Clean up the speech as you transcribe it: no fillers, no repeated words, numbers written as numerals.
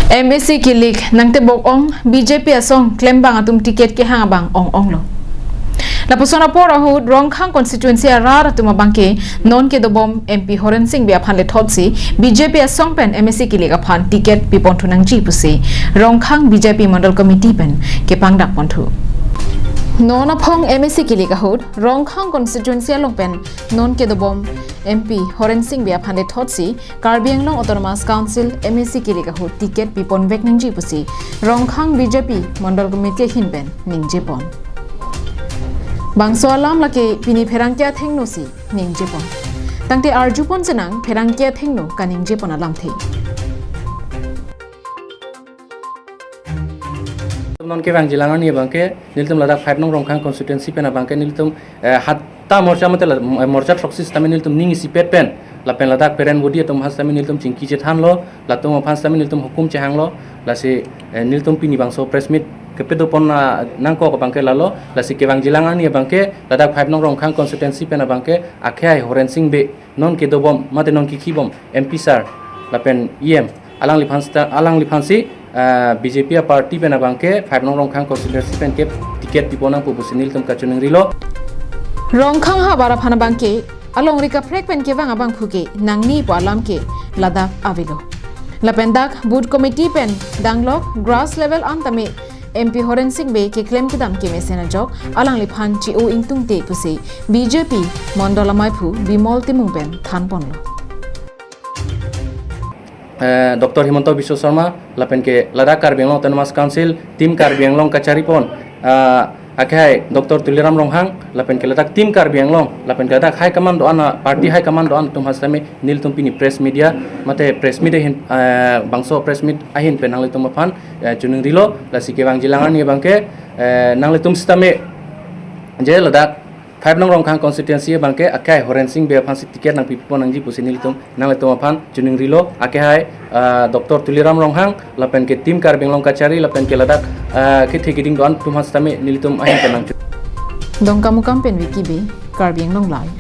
MSC kilik nangte bok ong BJP asong claim bang atum tiket ke hang bang ong lo. La posona por ahu rongkhang constituency arar atuma bangke non ke dobom MP Horen Singh bia phan le thotsi BJP asong pen MSC kilik aphan tiket pipon thunang ji pusi rongkhang BJP mandal committee pen ke pangdak ponthu. Non apong MSC kilik ahud rongkhang constituency along pen non ke dobom MP Horen Singh bia phan le thotsi Karbi Anglong Autonomous Council MSC kilik ahud tiket pipon vek nang ji pusi rongkhang BJP mandal committee hin pen ning jepon. Bangso alam laki pini perangkia thengno si ning jepon. Tangte arjupon senang perangkia thengno kaning jepon alam the. Non ke bang jilangan ni bangke niltum ladak 5 nong rongkhang constituency pen bangke niltum hatta morcha mate morcha troxis tamen niltum ning si pet pen la pen ladak peren bodi tum has tamen niltum chingki che than lo latum phans tamen niltum hukum che hang lo la se niltum pini bangso press meet kepedo pon nangko ko bangke lalo la si ke bang jilangan ni bangke ladak 5 nong rongkhang constituency pen bangke akhai Horen Singh be non ke dobom mate non ki khibom MP sir la pen alang lifansi BJP party pen bangke 5 nong rongkhang constituency pen ke tiket piponang pubusi niltum kachuneng rilo rongkhang ha bara phana bangke along rika frek pen ke wang abang phuke nangni po alam ke ladak avilo lapendak boot committee pen danglok grass level antame MP Horen Singh be ke claim kidam ke mesena jok alang liphan chi o ingtung te pusi BJP mandala maipu bimol timung pen than ponlo Dr. Himanto Biswa Sharma lapen ke Ladakh Karbi Anglong Autonomous Council tim Karbi Anglong kachari pon akhai Dr. Tuliram Ronghang lapen ke Ladakh tim Karbi Anglong lapen ke Ladakh high command ana party high command an tum hasame nil tum pini press media mate press media hin bangso press meet ahin pen nang tum aphan chunung rilo la sike bang jilangan ni bangke nang tum stame je Ladakh 5 nong rongkhang constituency bangke akai Horen Singh be phansi tiket nang pipon nang ji pusi nilitum nang letum aphan chuning rilo akai Dr. Tuliram Ronghang lapen ke tim Karbi Anglong kachari lapen ke Ladakh ke thegiding don tum hastame nilitum ahin penang dongkamu kampen wiki be Karbi Anglong live